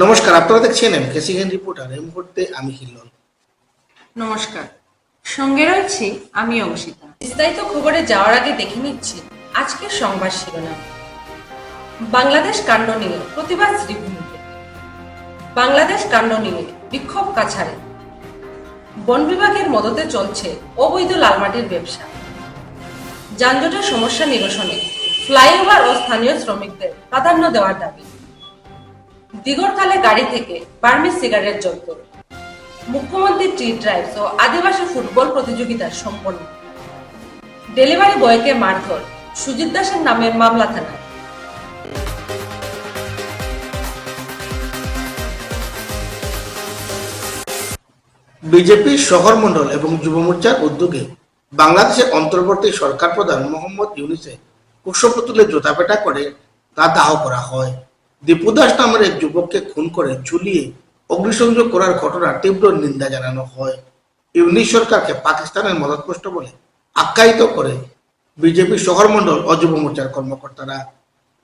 নমস্কার, আপনারা দেখছেন এমকেসিএন রিপোর্টার। এই মুহূর্তে আমি হিল্লোল। নমস্কার, সঙ্গে রয়েছি আমি অঙ্কিতা। বিস্তারিত খবরে যাওয়ার আগে দেখে নিচ্ছি আজকের সংবাদ শিরোনাম। বাংলাদেশ কাণ্ড নিয়ে প্রতিবাদ শ্রীভূমিতে। বাংলাদেশ কাণ্ড নিয়ে বিক্ষোভ কাছাড়ে। বন বিভাগের মদতে চলছে অবৈধ লালমাটির ব্যবসা। যানজটের সমস্যা নিরসনে ফ্লাইওভার ও স্থানীয় শ্রমিকদের প্রাধান্য দেওয়ার দাবি। দিগরখালে গাড়ি থেকে বার্মিজ সিগারেট জব্দ। মুখ্যমন্ত্রী ট্রি ড্রাইভস ও আদিবাসী ফুটবল প্রতিযোগিতার সম্পন্ন। ডেলিভারি বয়কে মারধর, সুজিত দাসের নামে মামলা থানায়। বিজেপির শহর মন্ডল এবং যুব মোর্চার উদ্যোগে বাংলাদেশের অন্তর্বর্তী সরকার প্রধান মোহাম্মদ ইউনূসে পুষ্পপুতুলে জোতাপেটা করে তা দাহ করা হয়। দীপু দাস নামের এক যুবককে খুন করে ঝুলিয়ে অগ্নিসংযোগ করার ঘটনার তীব্র নিন্দা জানানো হয়। ইউনূস সরকারকে পাকিস্তানের মদতপুষ্ট বলে আখ্যায়িত করে বিজেপি শহর মন্ডল ও যুব মোর্চার কর্মকর্তারা।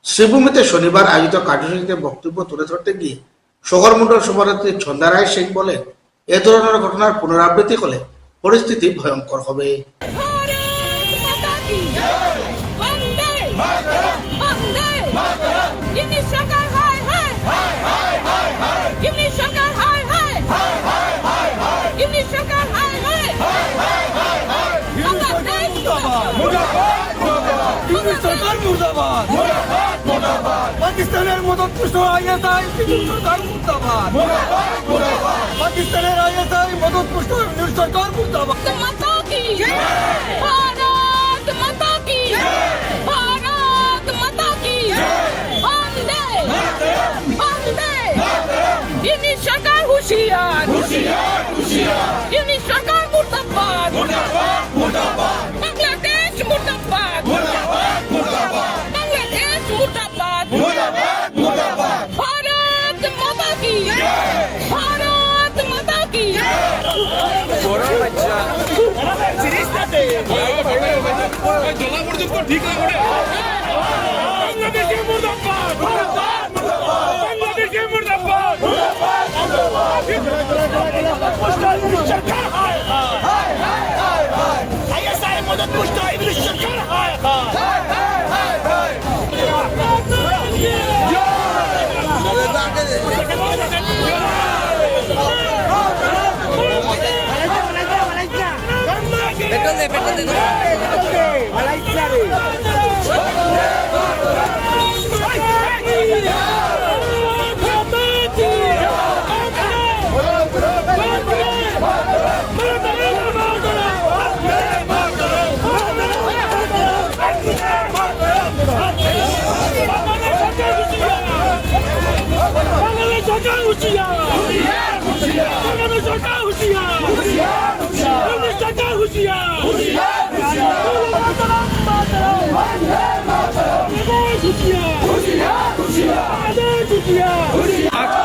শ্রীভূমিতে শনিবার আয়োজিত কার্যসূচিতে বক্তব্য তুলে ধরতে গিয়ে শহর মন্ডল সভানেত্রী ছন্দা রায় সিং বলেন, এ ধরনের ঘটনার পুনরাবৃত্তি হলে পরিস্থিতি ভয়ঙ্কর হবে। পাকিস্তানের মদতপুষ্ট আইএসআই সরকার মুর্দাবাদ। পাকিস্তানের আইএসআই মদতপুষ্ট সরকার মুর্দাবাদ। माता की भारत माता की भारत माता की वंदे वंदे इन्हीं सरकार होशियार इन्हीं सरकार मुर्दाबाद बांग्लादेश मुर्दाबाद बांग्लादेश मुर्दाबाद भारत माता की भारत माता की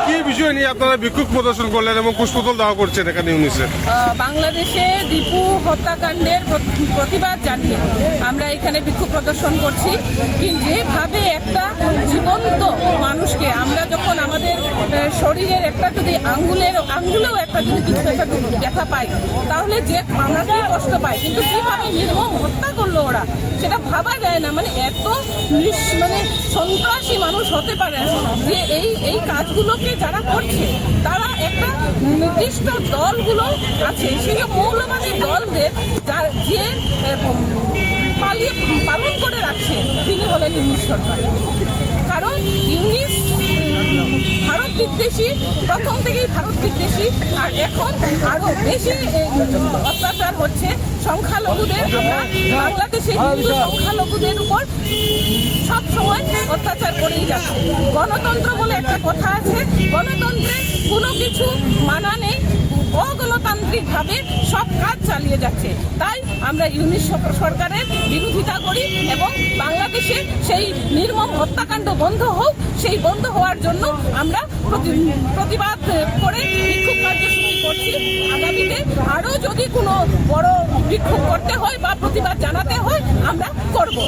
কি বিষয় নিয়ে আপনারা বিক্ষোভ প্রদর্শন করলেন এবং পুষ্পতল দাহ করছেন এখানে ইউনিসে? বাংলাদেশে দীপু হত্যাকাণ্ডের প্রতিবাদ জানিয়ে আমরা এখানে বিক্ষোভ প্রদর্শন করছি। কিন্তু যেভাবে একটা জীবন্ত মানুষকে আমরা যখন আমাদের শরীরের একটা যদি আঙ্গুলেও একটা যদি কিছু একটা দেখা পাই তাহলে যে আমরা কি কষ্ট পাই, কিন্তু কিভাবে নির্মম হত্যা করলো ওরা সেটা ভাবা যায় না। মানে এত মানে সন্ত্রাসী মানুষ হতে পারে যে এই কাজগুলোকে যারা করছে তারা একটা নির্দিষ্ট দলগুলো আছে, সেই মৌলবাদী দলদের যে পালন করে রাখছে তিনি হলেন ইউনূস সরকার। কারণ ইউনূস ভারত বিদ্বেষী, প্রথম থেকেই ভারত বিদ্বেষী, আর এখন আরো বেশি অত্যাচার হচ্ছে সংখ্যালঘুদের। আমরা বাংলাদেশে হিন্দু সংখ্যালঘুদের উপর সব সময় অত্যাচার করেই যাচ্ছে। গণতন্ত্র বলে একটা কথা আছে, গণতন্ত্রে কোনো কিছু মানা নেই, অগণতান্ত্রিক ভাবে সব কাজ চালিয়ে যাচ্ছে। তাই আমরা ইউনূস সরকারের বিরোধিতা করি এবং বাংলাদেশে সেই নির্মম হত্যাকাণ্ড বন্ধ হোক, সেই বন্ধ হওয়ার জন্য আমরা প্রতিবাদ করে বিক্ষোভ কার্যসূচি করছি। আগামীতে আরো যদি কোনো বড় বিক্ষোভ করতে হয় বা প্রতিবাদ জানাতে হয় আমরা করব।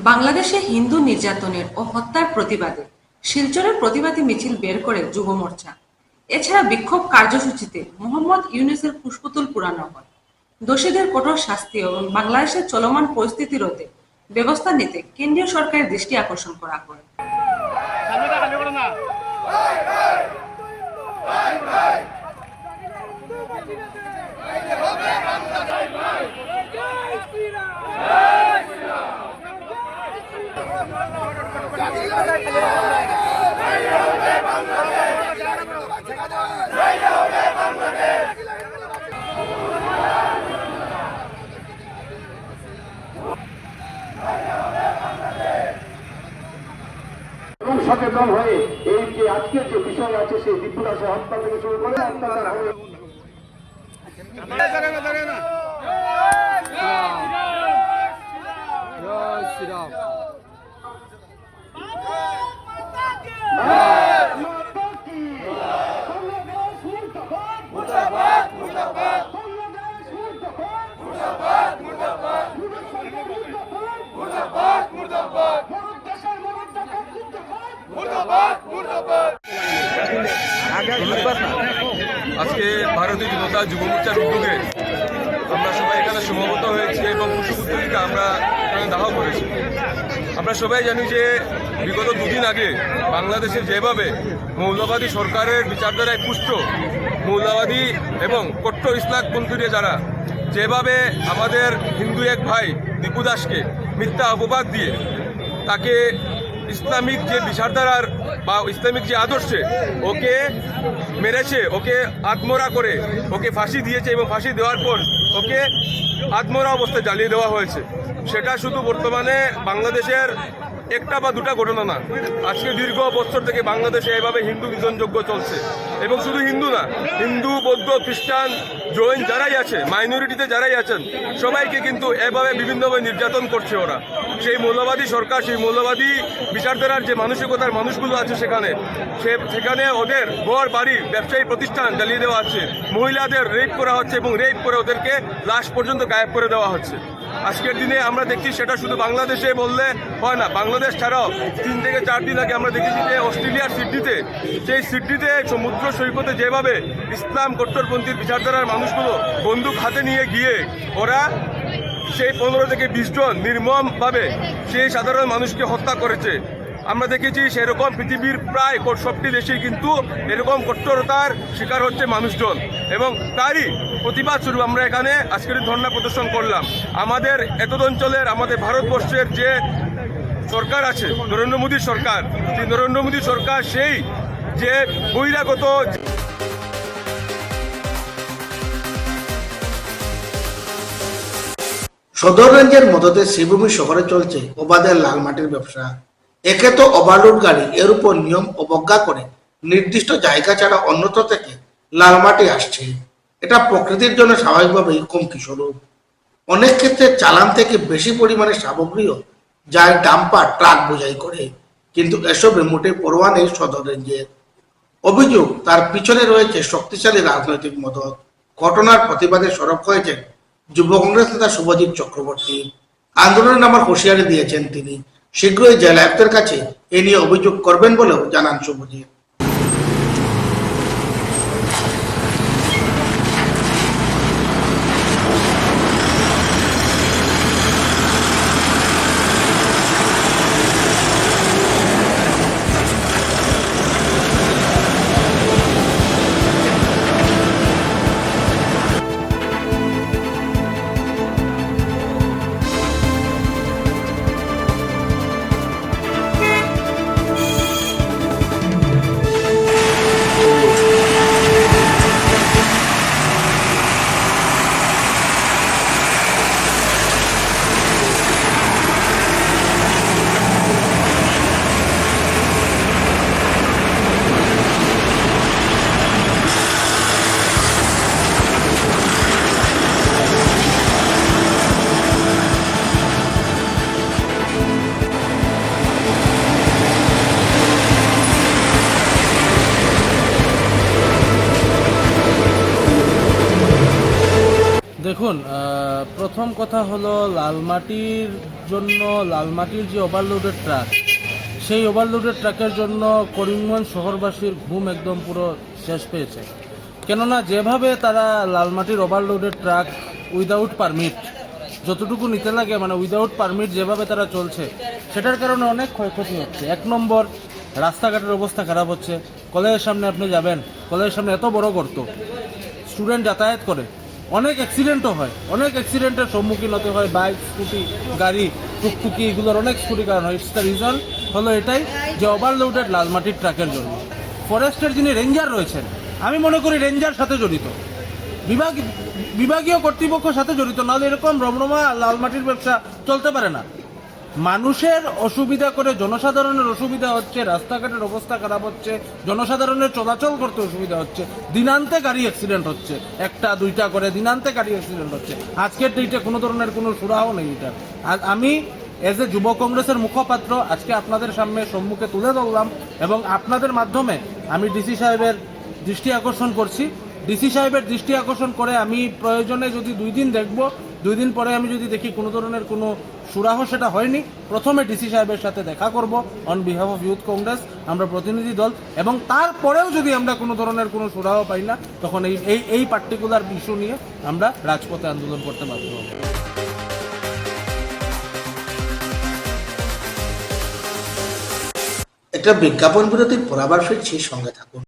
বাংলাদেশে হিন্দু নির্যাতনের ও হত্যার প্রতিবাদে শিলচরের প্রতিবাদী মিছিল বের করে যুব মোর্চা। এছাড়া বিক্ষোভ কার্যসূচিতে মোহাম্মদ ইউনূসের পুষ্পতুল পুরানো হয়। দোষীদের কঠোর শাস্তি এবং বাংলাদেশের চলমান পরিস্থিতি রোধে ব্যবস্থা নিতে কেন্দ্রীয় সরকারের দৃষ্টি আকর্ষণ করা হয়। এবং সচেতন হয়ে এই যে আজকের যে বিষয় আছে সেই বিপুলাসে হত্যা থেকে শুরু করে অত্যাচার হবে। আজকে ভারতীয় জনতা যুব মোর্চার উদ্যোগে আমরা সবাই এখানে সমবেত হয়েছি এবং পুষ্পপুতলিকা আমরা এখানে দাহ করেছি। আমরা সবাই জানি যে বিগত দুদিন আগে বাংলাদেশে যেভাবে মৌলবাদী সরকারের বিচারধারায় পুষ্ট মৌলবাদী এবং কট্টর ইসলামপন্থীরা যারা যেভাবে আমাদের হিন্দু এক ভাই দীপু দাসকে মিথ্যা অপবাদ দিয়ে তাকে ইসলামিক যে বিচারধারার বা ইসলামিক যে আদর্শে ওকে মেরেছে, ওকে আত্মরা করে ওকে ফাঁসি দিয়েছে এবং ফাঁসি দেওয়ার পর ওকে আত্মরা অবস্থায় জ্বালিয়ে দেওয়া হয়েছে। সেটা শুধু বর্তমানে বাংলাদেশের একটা বা দুটা ঘটনা না, আজকে দীর্ঘ বছর থেকে বাংলাদেশে এভাবে হিন্দু নিধনযজ্ঞ চলছে। এবং শুধু হিন্দু না, হিন্দু, বৌদ্ধ, খ্রিস্টান, জৈন যারাই আছে, মাইনরিটিতে যারাই আছেন, সবাইকে কিন্তু এভাবে বিভিন্নভাবে নির্যাতন করছে ওরা। সেই মৌলবাদী সরকার, সেই মৌলবাদী বিচারধারার যে মানসিকতার মানুষগুলো আছে সেখানে ওদের ঘর বাড়ি ব্যবসায়ী প্রতিষ্ঠান জ্বালিয়ে দেওয়া হচ্ছে, মহিলাদের রেপ করা হচ্ছে এবং রেপ করে ওদেরকে লাশ পর্যন্ত গায়েব করে দেওয়া হচ্ছে। আজকের দিনে আমরা দেখছি সেটা শুধু বাংলাদেশে বললে হয় না, বাংলাদেশ ছাড়াও 3 থেকে 4 দিন আগে আমরা দেখেছি যে অস্ট্রেলিয়ার সিডনিতে, সেই সিডনিতে সমুদ্র সৈকতে যেভাবে ইসলাম কট্টরপন্থীর বিচারধারার মানুষগুলো বন্দুক হাতে নিয়ে গিয়ে ওরা সেই 15 থেকে 20 জন নির্মমভাবে সেই সাধারণ মানুষকে হত্যা করেছে। আমরা দেখেছি সেরকম পৃথিবীর প্রায় সবটি দেশেই কিন্তু এরকম কঠোরতার শিকার হচ্ছে মানুষজন, এবং তারই প্রতিবাদ স্বরূপ আমরা এখানে আজকের ধর্ণা প্রদর্শন করলাম। আমাদের এতদ অঞ্চলের, আমাদের ভারতবর্ষের যে সরকার আছে, নরেন্দ্র মোদী সরকার, সেই নরেন্দ্র মোদী সরকার সেই যে বহিরাগত সদর রেঞ্জের মদতে শ্রীভূমি শহরে চলছে অবাধের লাল মাটির ব্যবসা। একে তো ওভারলোড গাড়ি এর উপর নিয়ম অবজ্ঞা করে নির্দিষ্ট জায়গা ছাড়া অন্যত্র থেকে লাল মাটি আসছে। এটা প্রকৃতির জন্য স্বাভাবিকভাবেই হুমকি স্বরূপ। অনেক ক্ষেত্রে চালান থেকে বেশি পরিমাণে সামগ্রীও যায় ডাম্পার ট্রাক বোঝাই করে, কিন্তু এসবে মোটে পরোয়া নেই সদর রেঞ্জের। অভিযোগ, তার পিছনে রয়েছে শক্তিশালী রাজনৈতিক মদত। ঘটনার প্রতিবাদে সরব হয়েছেন যুব কংগ্রেস নেতা শুভজিৎ চক্রবর্তী। আন্দোলনে নামার হুঁশিয়ারি দিয়েছেন তিনি। শীঘ্রই জেলা আয়ুক্তের কাছে এ নিয়ে অভিযোগ করবেন বলেও জানান শুভজিৎ। দেখুন, প্রথম কথা হলো লালমাটির জন্য লালমাটির যে ওভারলোডেড ট্রাক, সেই ওভারলোডেড ট্রাকের জন্য করিমগঞ্জ শহরবাসীর ঘুম একদম পুরো শেষ পেয়েছে। কেননা যেভাবে তারা লালমাটির ওভারলোডেড ট্রাক উইদাউট পারমিট যতটুকু নিতে লাগে, মানে উইদাউট পারমিট যেভাবে তারা চলছে, সেটার কারণে অনেক ক্ষয়ক্ষতি হচ্ছে। 1 নম্বর, রাস্তাঘাটের অবস্থা খারাপ হচ্ছে। কলেজের সামনে আপনি যাবেন, কলেজের সামনে এত বড় গর্ত, স্টুডেন্ট যাতায়াত করে, অনেক অ্যাক্সিডেন্টও হয়, অনেক অ্যাক্সিডেন্টের সম্মুখীন হতে হয় বাইক, স্কুটি, গাড়ি, টুকটুকি, এগুলোর অনেক স্কুটি কারণ হয়। ইটস দ্য রিজন হলো এটাই যে ওভারলোডেড লালমাটির ট্রাকের জন্য। ফরেস্টের যিনি রেঞ্জার রয়েছেন, আমি মনে করি রেঞ্জার সাথে জড়িত, বিভাগীয় কর্তৃপক্ষের সাথে জড়িত, নাহলে এরকম রমরমা লালমাটির ব্যবসা চলতে পারে না। মানুষের অসুবিধা করে জনসাধারণের অসুবিধা হচ্ছে, রাস্তাঘাটের অবস্থা খারাপ হচ্ছে, জনসাধারণের চলাচল করতে অসুবিধা হচ্ছে, দিনান্তে গাড়ি অ্যাক্সিডেন্ট হচ্ছে, 1টা 2টা করে দিনান্তে গাড়ি অ্যাক্সিডেন্ট হচ্ছে। আজকের ডেটে কোনো ধরনের কোনো সুরাহও নেই এটা। আর আমি এজ এ যুব কংগ্রেসের মুখপাত্র আজকে আপনাদের সম্মুখে তুলে ধরলাম, এবং আপনাদের মাধ্যমে আমি ডিসি সাহেবের দৃষ্টি আকর্ষণ করছি। ডিসি সাহেবের দৃষ্টি আকর্ষণ করে আমি প্রয়োজনে যদি 2 দিন দেখব, 2 দিন পরে আমি যদি দেখি কোনো ধরনের কোনো সুরাহ সেটা হয়নি, প্রথমে ডিসি সাহেবের সাথে দেখা করব on behalf of youth Congress, আমরা প্রতিনিধি দল, এবং তারপরেও যদি আমরা কোনো ধরনের কোনো সুরাহ পাই না, তখন এই পার্টিকুলার ইস্যু নিয়ে আমরা রাজপথে আন্দোলন করতে বাধ্য হব। একটা বিজ্ঞাপন বিরতির পরামর্শ সঙ্গে থাকুন।